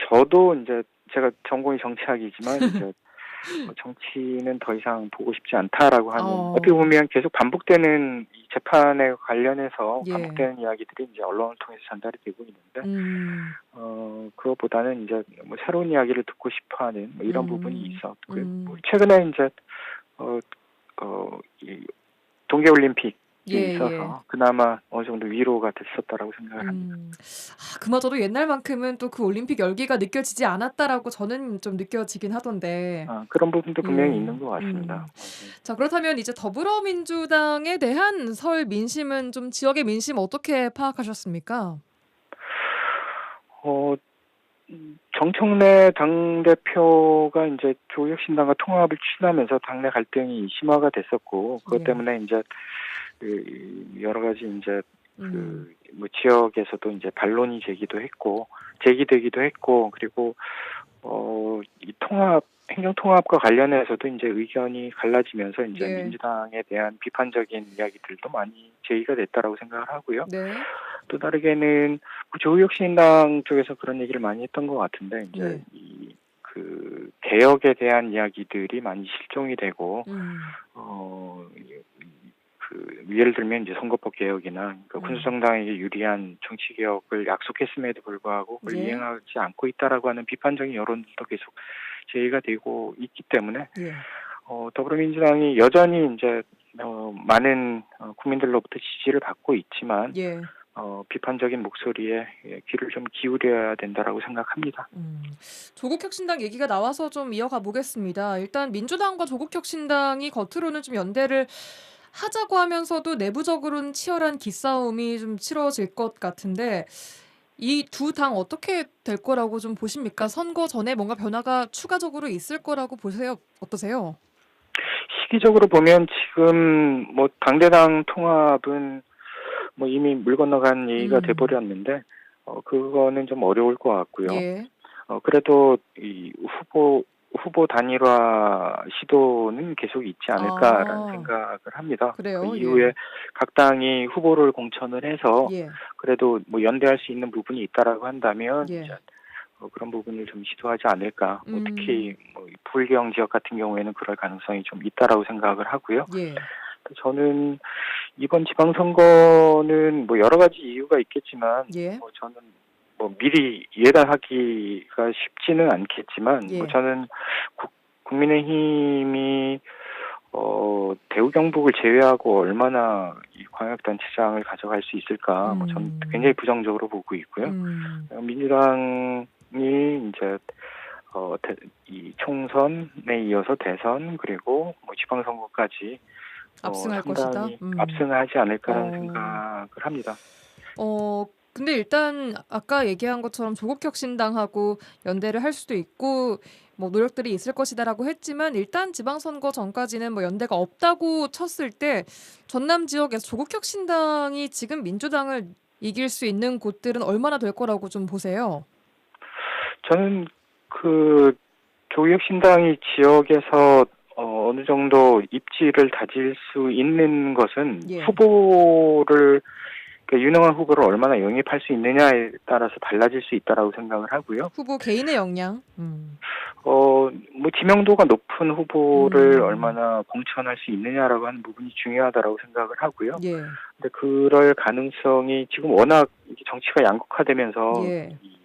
저도 이제 제가 전공이 정치학이지만 이제 정치는 더 이상 보고 싶지 않다라고 하는 어떻게 보면 계속 반복되는 이 재판에 관련해서 예. 반복되는 이야기들이 이제 언론을 통해서 전달이 되고 있는데 그것보다는 이제 뭐 새로운 이야기를 듣고 싶어하는 뭐 이런 부분이 있었고요. 뭐 최근에 이제 이 동계올림픽 있어서 그나마 어느 정도 위로가 됐었다라고 생각을 합니다. 그마저도 옛날만큼은 또 그 올림픽 열기가 느껴지지 않았다라고 저는 좀 느껴지긴 하던데. 그런 부분도 분명히 있는 것 같습니다. 자, 그렇다면 이제 더불어민주당에 대한 설 민심은 좀 지역의 민심 어떻게 파악하셨습니까? 정청래 당대표가 이제 조국혁신당과 통합을 추진하면서 당내 갈등이 심화가 됐었고 그것 때문에 이제 여러 가지 이제 뭐 지역에서도 이제 반론이 제기되기도 했고 그리고 이 통합 행정통합과 관련해서도 이제 의견이 갈라지면서 이제 예. 민주당에 대한 비판적인 이야기들도 많이 제기가 됐다라고 생각을 하고요. 네. 또 다르게는 조국혁신당 쪽에서 그런 얘기를 많이 했던 것 같은데 이제 예. 그 개혁에 대한 이야기들이 많이 실종이 되고 예를 들면 이제 선거법 개혁이나 그러니까 군수정당에게 유리한 정치 개혁을 약속했음에도 불구하고 그걸 예. 이행하지 않고 있다라고 하는 비판적인 여론들도 계속 제기가 되고 있기 때문에 예. 더불어민주당이 여전히 이제 많은 국민들로부터 지지를 받고 있지만 예. 비판적인 목소리에 귀를 좀 기울여야 된다라고 생각합니다. 조국혁신당 얘기가 나와서 좀 이어가 보겠습니다. 일단 민주당과 조국혁신당이 겉으로는 좀 연대를 하자고 하면서도 내부적으로는 치열한 기싸움이 좀 치러질 것 같은데 이 두 당 어떻게 될 거라고 좀 보십니까? 선거 전에 뭔가 변화가 추가적으로 있을 거라고 보세요? 어떠세요? 시기적으로 보면 지금 뭐 당대당 통합은 뭐 이미 물 건너간 얘기가 돼버렸는데 그거는 좀 어려울 것 같고요. 예. 그래도 이 후보 단일화 시도는 계속 있지 않을까라는 생각을 합니다. 그래요? 그 이후에 예. 각 당이 후보를 공천을 해서 예. 그래도 뭐 연대할 수 있는 부분이 있다라고 한다면 예. 이제 그런 부분을 좀 시도하지 않을까. 뭐 음. 특히 뭐 부울경 지역 같은 경우에는 그럴 가능성이 좀 있다라고 생각을 하고요. 예. 저는 이번 지방선거는 뭐 여러 가지 이유가 있겠지만 예. 뭐 저는 뭐 미리 예단하기가 쉽지는 않겠지만 예. 뭐 저는 국민의힘이 대우 경북을 제외하고 얼마나 이 광역단체장을 가져갈 수 있을까 뭐 저는 굉장히 부정적으로 보고 있고요. 민주당이 이제 이 총선에 이어서 대선 그리고 뭐 지방선거까지 압승할 것이다. 상당히 압승하지 않을까라는 생각을 합니다. 근데 일단 아까 얘기한 것처럼 조국혁신당하고 연대를 할 수도 있고 뭐 노력들이 있을 것이다라고 했지만 일단 지방선거 전까지는 뭐 연대가 없다고 쳤을 때 전남 지역에서 조국혁신당이 지금 민주당을 이길 수 있는 곳들은 얼마나 될 거라고 좀 보세요? 저는 그 조국혁신당이 지역에서 어느 정도 입지를 다질 수 있는 것은 예. 후보를 유능한 후보를 얼마나 영입할 수 있느냐에 따라서 달라질 수 있다라고 생각을 하고요. 후보 개인의 역량. 뭐 지명도가 높은 후보를 얼마나 공천할 수 있느냐라고 하는 부분이 중요하다라고 생각을 하고요. 예. 근데 그럴 가능성이 지금 워낙 정치가 양극화되면서 예. 이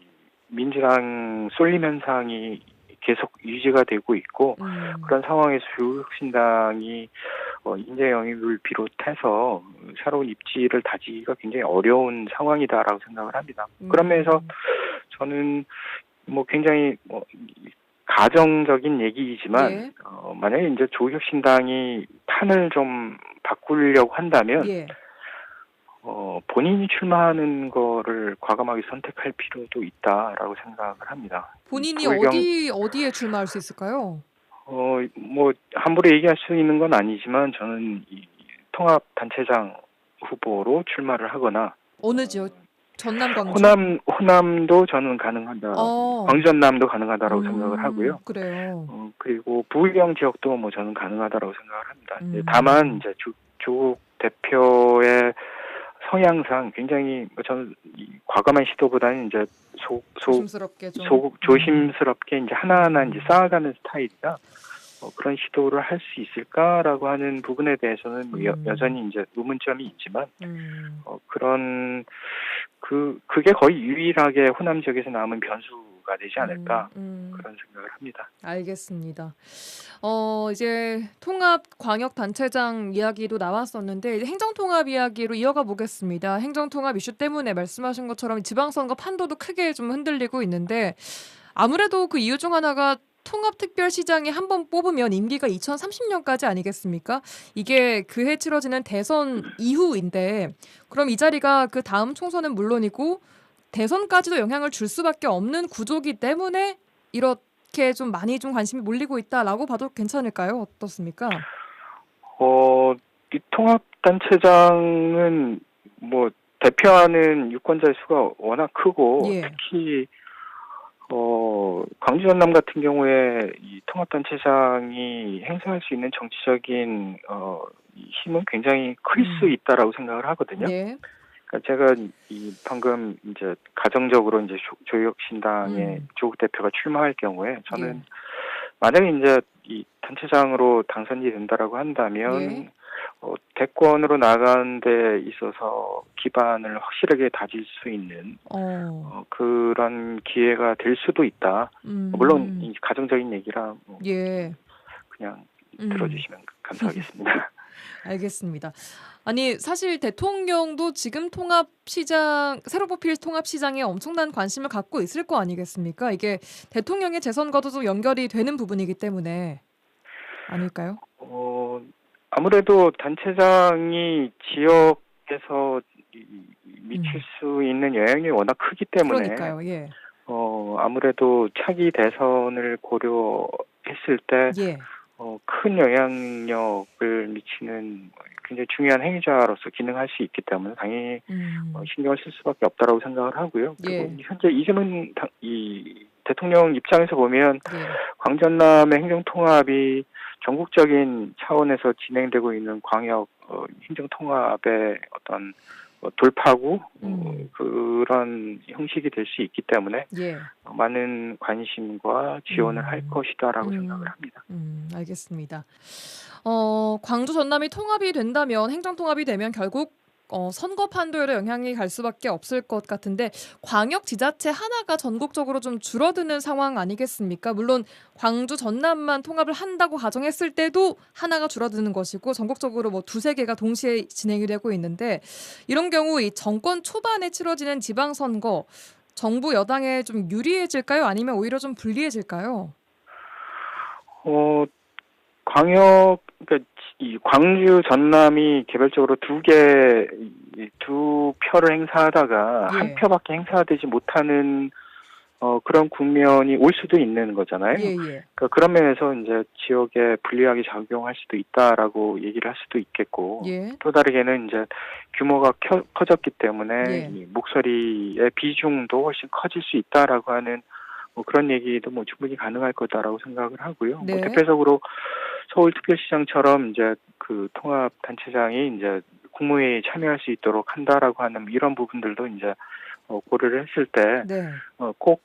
민주당 쏠림 현상이 계속 유지가 되고 있고 그런 상황에서 조국혁신당이 인재 영입을 비롯해서 새로운 입지를 다지기가 굉장히 어려운 상황이다라고 생각을 합니다. 그런 면에서 저는 뭐 굉장히 가정적인 얘기이지만 예. 만약에 이제 조국혁신당이 판을 좀 바꾸려고 한다면 예. 본인이 출마하는 거를 과감하게 선택할 필요도 있다라고 생각을 합니다. 본인이 어디에 출마할 수 있을까요? 뭐 함부로 얘기할 수 있는 건 아니지만 저는 이 통합단체장 후보로 출마를 하거나 어느 지역? 전남, 광주? 호남도 저는 가능하다. 광주 전남도 가능하다라고 생각을 하고요. 그래요. 그리고 부울경 지역도 뭐 저는 가능하다라고 생각을 합니다. 다만 이제 조국 대표의 성향상 굉장히 저는 과감한 시도보다는 이제 조심스럽게 좀 조심스럽게 이제 하나하나 이제 쌓아가는 스타일이다. 그런 시도를 할 수 있을까라고 하는 부분에 대해서는 여전히 이제 의문점이 있지만 그런 그게 거의 유일하게 호남 지역에서 남은 변수가 되지 않을까 그런 생각을 합니다. 알겠습니다. 이제 통합 광역 단체장 이야기도 나왔었는데 이제 행정통합 이야기로 이어가 보겠습니다. 행정통합 이슈 때문에 말씀하신 것처럼 지방선거 판도도 크게 좀 흔들리고 있는데 아무래도 그 이유 중 하나가 통합특별시장이 한 번 뽑으면 임기가 2030년까지 아니겠습니까? 이게 그해 치러지는 대선 이후인데 그럼 이 자리가 그 다음 총선은 물론이고 대선까지도 영향을 줄 수밖에 없는 구조기 때문에 이렇게 좀 많이 좀 관심이 몰리고 있다라고 봐도 괜찮을까요? 어떻습니까? 이 통합단체장은 뭐 대표하는 유권자의 수가 워낙 크고 예. 특히 광주 전남 같은 경우에 이 통합단체장이 행사할 수 있는 정치적인 이 힘은 굉장히 클 수 있다라고 생각을 하거든요. 예. 그러니까 제가 방금 이제 가정적으로 이제 조혁신당의 조국 대표가 출마할 경우에 저는 만약에 이제 이 단체장으로 당선이 된다라고 한다면 예. 대권으로 나가는 데 있어서 기반을 확실하게 다질 수 있는 그런 기회가 될 수도 있다. 물론 이 가정적인 얘기라 예. 그냥 들어주시면 감사하겠습니다. 알겠습니다. 아니 사실 대통령도 지금 새로 뽑힐 통합시장에 엄청난 관심을 갖고 있을 거 아니겠습니까? 이게 대통령의 재선과도 좀 연결이 되는 부분이기 때문에 아닐까요? 아무래도 단체장이 지역에서 미칠 수 있는 영향이 워낙 크기 때문에 그러니까요. 예. 아무래도 차기 대선을 고려했을 때 예. 큰 영향력을 미치는 굉장히 중요한 행위자로서 기능할 수 있기 때문에 당연히 신경을 쓸 수밖에 없다라고 생각을 하고요. 그리고 현재 이재명 이 대통령 입장에서 보면 광주 전남의 행정통합이 전국적인 차원에서 진행되고 있는 광역 행정통합의 어떤 돌파구 그런 형식이 될 수 있기 때문에 많은 관심과 지원을 할 것이다라고 생각을 합니다. 알겠습니다. 광주 전남이 통합이 된다면 행정통합이 되면 결국 선거 판도에도 영향이 갈 수밖에 없을 것 같은데 광역 지자체 하나가 전국적으로 좀 줄어드는 상황 아니겠습니까? 물론 광주 전남만 통합을 한다고 가정했을 때도 하나가 줄어드는 것이고 전국적으로 뭐 두세 개가 동시에 진행이 되고 있는데 이런 경우 이 정권 초반에 치러지는 지방선거 정부 여당에 좀 유리해질까요? 아니면 오히려 좀 불리해질까요? 그러니까 이 광주 전남이 개별적으로 두 표를 행사하다가 한 표밖에 행사되지 못하는 그런 국면이 올 수도 있는 거잖아요. 그러니까 그런 면에서 이제 지역에 불리하게 작용할 수도 있다라고 얘기를 할 수도 있겠고 또 다르게는 이제 규모가 커졌기 때문에 이 목소리의 비중도 훨씬 커질 수 있다라고 하는 그런 얘기도 충분히 가능할 거다라고 생각을 하고요. 대표적으로 서울특별시장처럼 이제 그 통합단체장이 이제 국무회의에 참여할 수 있도록 한다라고 하는 이런 부분들도 이제 고려를 했을 때 꼭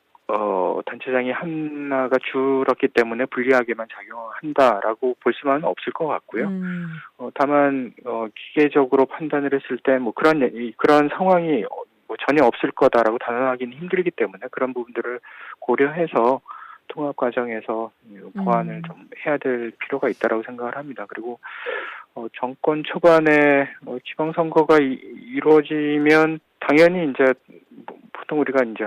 단체장이 하나가 줄었기 때문에 불리하게만 작용한다라고 볼 수만은 없을 것 같고요. 다만 기계적으로 판단을 했을 때 그런 상황이 전혀 없을 거다라고 단언하기는 힘들기 때문에 그런 부분들을 고려해서 통합 과정에서 보완을 좀 해야 될 필요가 있다라고 생각을 합니다. 그리고 정권 초반에 지방선거가 이루어지면 당연히 이제 보통 우리가 이제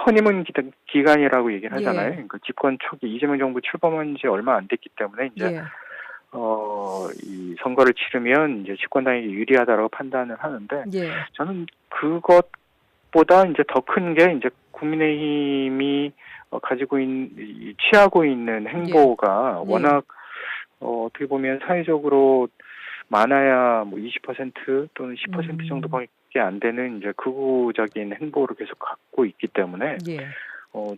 허니문 기간이라고 얘기를 하잖아요. 그러니까 집권 초기 이재명 정부 출범한 지 얼마 안 됐기 때문에 이제 이 선거를 치르면 이제 집권당에게 유리하다라고 판단을 하는데 저는 그것보다 이제 더 큰 게 이제 국민의힘이 취하고 있는 행보가 워낙 어떻게 보면 사회적으로 많아야 20% 또는 10% 정도밖에 안 되는 이제 극우적인 행보를 계속 갖고 있기 때문에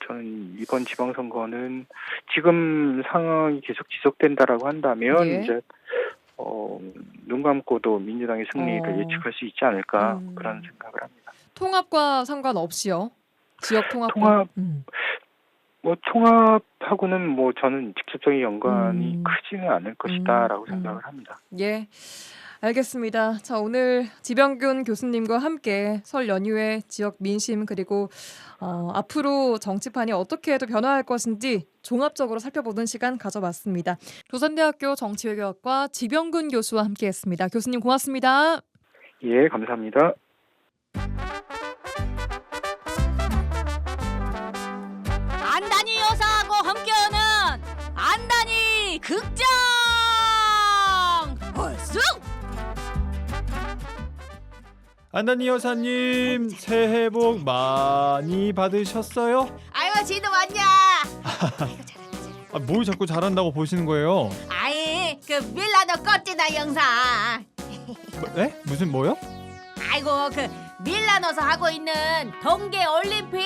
저는 이번 지방선거는 지금 상황이 계속 지속된다라고 한다면 이제 눈 감고도 민주당의 승리를 예측할 수 있지 않을까 그런 생각을 합니다. 통합과 상관없이요? 지역 통합과? 통합하고는 저는 직접적인 연관이 크지는 않을 것이다라고 생각을 합니다. 알겠습니다. 자, 오늘 지병균 교수님과 함께 설 연휴에 지역 민심 그리고 앞으로 정치판이 어떻게 또 변화할 것인지 종합적으로 살펴보는 시간 가져봤습니다. 조선대학교 정치외교학과 지병균 교수와 함께했습니다. 교수님 고맙습니다. 예, 감사합니다. 안단이 여사하고 함께하는 안단이 극장 헐쑥 안단이 여사님 새해 복 많이 받으셨어요? 아이고 지도 왔냐. 뭘 자꾸 잘한다고 보시는 거예요? 아이 그 밀라노 꽃지다 영상. 네? 뭐요? 아이고 그 밀라노에서 하고 있는 동계 올림픽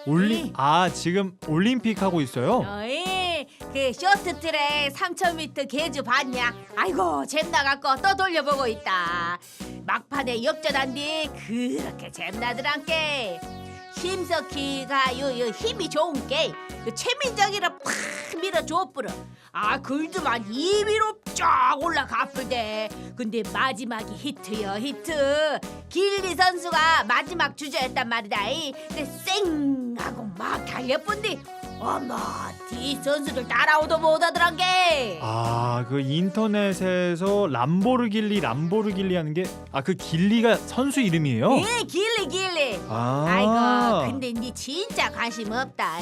네. 지금 올림픽 하고 있어요? 어이, 그 쇼트트랙 3000m 계주 봤냐? 아이고 잼나갖고 또 돌려보고 있다. 막판에 역전한 뒤 그렇게 잼나더란께. 심석희가 요 힘이 좋은 게 최민정이를 팍 밀어줘뿌려. 글드만 2위로 쫙 올라가쁘대. 근데 마지막이 히트요 히트. 길리 선수가 마지막 주자였단 말이다. 근데 쌩 하고 막 달려뿐디 어머 뒤 선수들 따라오도 못하더란 게. 그 인터넷에서 람보르길리 하는 게 그 길리가 선수 이름이에요? 예 길리. 아이고 근데 니 진짜 관심 없다.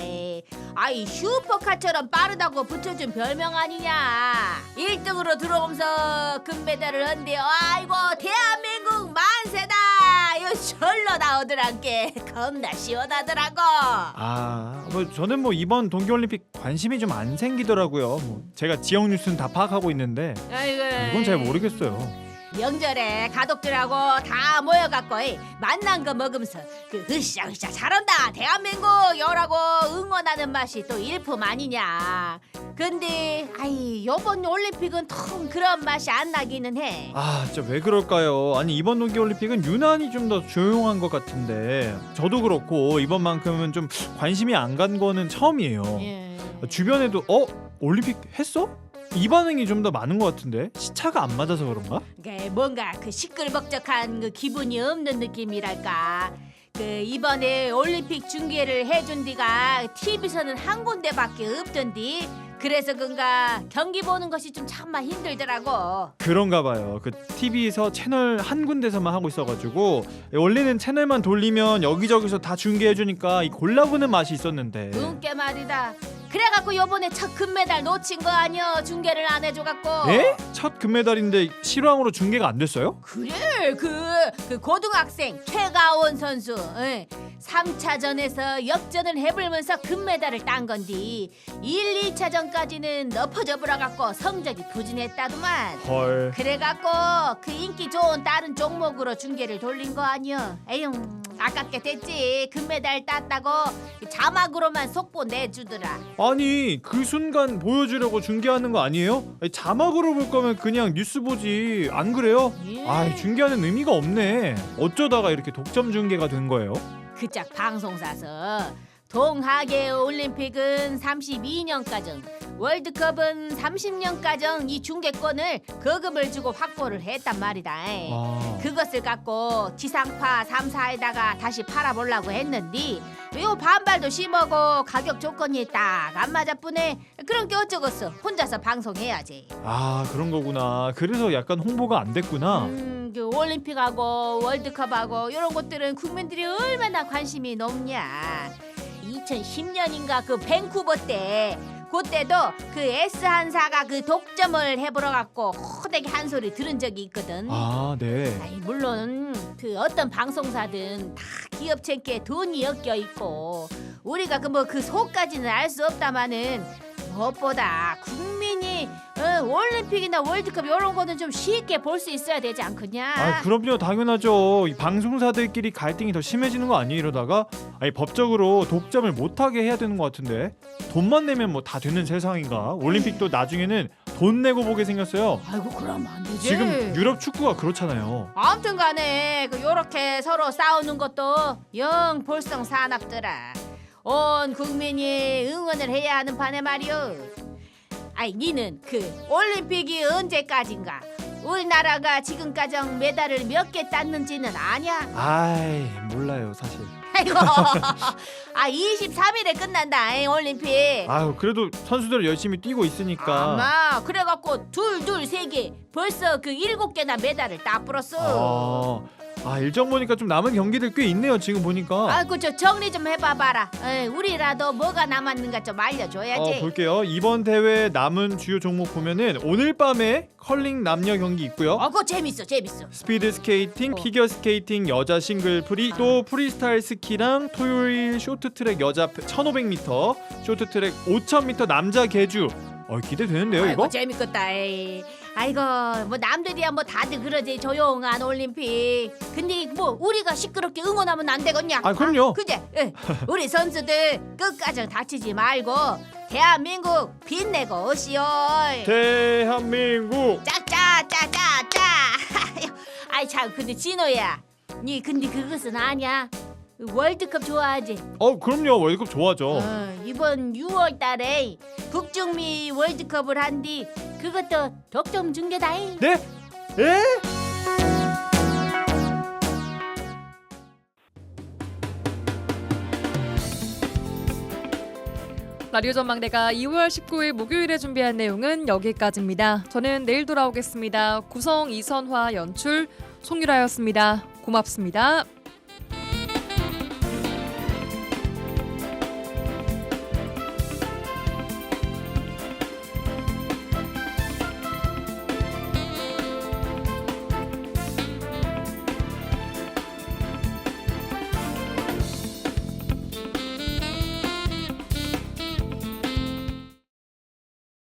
슈퍼카처럼 빠르다고 붙여준 별명 아니냐. 1등으로 들어오면서 금메달을 얻는데 아이고 대한민국 만세다. 이거 절로 나오더란게. 겁나 시원하더라고. 저는 이번 동계올림픽 관심이 좀 안 생기더라고요. 제가 지역 뉴스는 다 파악하고 있는데 아이고 이건 잘 모르겠어요. 명절에 가족들하고 다 모여갖고 만난 거 먹으면서 으쌰으쌰 잘한다 대한민국 요라고 응원하는 맛이 또 일품 아니냐. 근데 요번 올림픽은 통 그런 맛이 안 나기는 해. 진짜 왜 그럴까요? 아니 이번 동계올림픽은 유난히 좀 더 조용한 것 같은데 저도 그렇고 이번만큼은 좀 관심이 안 간 거는 처음이에요. 예. 주변에도 올림픽 했어? 이 반응이 좀 더 많은 것 같은데 시차가 안 맞아서 그런가? 뭔가 시끌벅적한 기분이 없는 느낌이랄까. 이번에 올림픽 중계를 해준 디가 TV에서는 한 군데밖에 없던디. 그래서 그런가 경기 보는 것이 좀 참아 힘들더라고. 그런가 봐요. TV에서 채널 한 군데서만 하고 있어가지고 원래는 채널만 돌리면 여기저기서 다 중계해주니까 골라보는 맛이 있었는데. 웃게 말이다. 그래갖고 요번에 첫 금메달 놓친 거 아니여. 중계를 안 해줘갖고. 에? 첫 금메달인데 실황으로 중계가 안 됐어요? 그래 그 고등학생 최가원 선수 3차전에서 역전을 해불면서 금메달을 딴 건디 1, 2차전까지는 엎어져 버려갖고 성적이 부진했다더만. 헐. 그래갖고 그 인기 좋은 다른 종목으로 중계를 돌린 거 아니여. 에휴 아깝게 됐지. 금메달 땄다고 자막으로만 속보 내주더라. 아니 그 순간 보여주려고 중계하는 거 아니에요? 자막으로 볼 거면 그냥 뉴스 보지 안 그래요? 예. 중계하는 의미가 없네. 어쩌다가 이렇게 독점 중계가 된 거예요? 그짝 방송사서 동하계 올림픽은 32년가정, 월드컵은 30년가정 이 중계권을 거금을 주고 확보를 했단 말이다. 그것을 갖고 지상파 3사에다가 다시 팔아보려고 했는데 요 반발도 심하고 가격 조건이 딱 안 맞아뿐네. 그런 게 어쩌겠어. 혼자서 방송해야지. 그런 거구나. 그래서 약간 홍보가 안 됐구나. 올림픽하고 월드컵하고 이런 것들은 국민들이 얼마나 관심이 높냐. 2010년인가 밴쿠버 때 그때도 S한사가 독점을 해보러 갖고 호되게 한 소리 들은 적이 있거든. 네. 물론 어떤 방송사든 다 기업체께 돈이 엮여 있고 우리가 그 속까지는 알 수 없다마는 무엇보다 국민이 올림픽이나 월드컵 이런 거는 좀 쉽게 볼 수 있어야 되지 않겠냐. 그럼요. 당연하죠. 이 방송사들끼리 갈등이 더 심해지는 거 아니에요? 이러다가 법적으로 독점을 못하게 해야 되는 것 같은데 돈만 내면 다 되는 세상인가? 올림픽도 나중에는 돈 내고 보게 생겼어요. 아이고 그러면 안 되지. 지금 유럽 축구가 그렇잖아요. 아무튼 간에 요렇게 서로 싸우는 것도 영 볼성 사납더라. 온 국민이 응원을 해야 하는 판에 말이오. 니는 올림픽이 언제까지인가? 우리나라가 지금까지 메달을 몇 개 땄는지는 아냐? 몰라요 사실. 아이고 23일에 끝난다 올림픽. 그래도 선수들 열심히 뛰고 있으니까. 아마 그래갖고 둘 세 개 벌써 7개나 메달을 딱 불었어. 일정 보니까 좀 남은 경기들 꽤 있네요 지금 보니까. 저 정리 좀 해봐봐라. 우리라도 뭐가 남았는가 좀 알려줘야지. 볼게요. 이번 대회 남은 주요 종목 보면은 오늘 밤에 컬링 남녀 경기 있고요. 그거 재밌어. 스피드 스케이팅, 피겨 스케이팅 여자 싱글 프리, 또 프리스타일 스키랑 토요일 쇼트트랙 여자 1500m, 쇼트트랙 5000m 남자 계주, 기대되는데요, 아이고 이거? 재밌겠다. 에이. 아이고 뭐 남들이야 뭐 다들 그러지 조용한 올림픽. 근데 뭐 우리가 시끄럽게 응원하면 안 되겠냐? 아, 그럼요. 그제? 예. 우리 선수들 끝까지 다치지 말고 대한민국 빛내고 오시오. 대한민국. 짜짜짜짜짜. 아이 참 근데 진호야, 니 근데 그것은 아냐? 월드컵 좋아하지? 그럼요. 월드컵 좋아하죠. 이번 6월달에 북중미 월드컵을 한뒤 그것도 독점 중계다잉. 네? 에? 라디오 전망대가 2월 19일 목요일에 준비한 내용은 여기까지입니다. 저는 내일 돌아오겠습니다. 구성 이선화, 연출 송유라였습니다. 고맙습니다.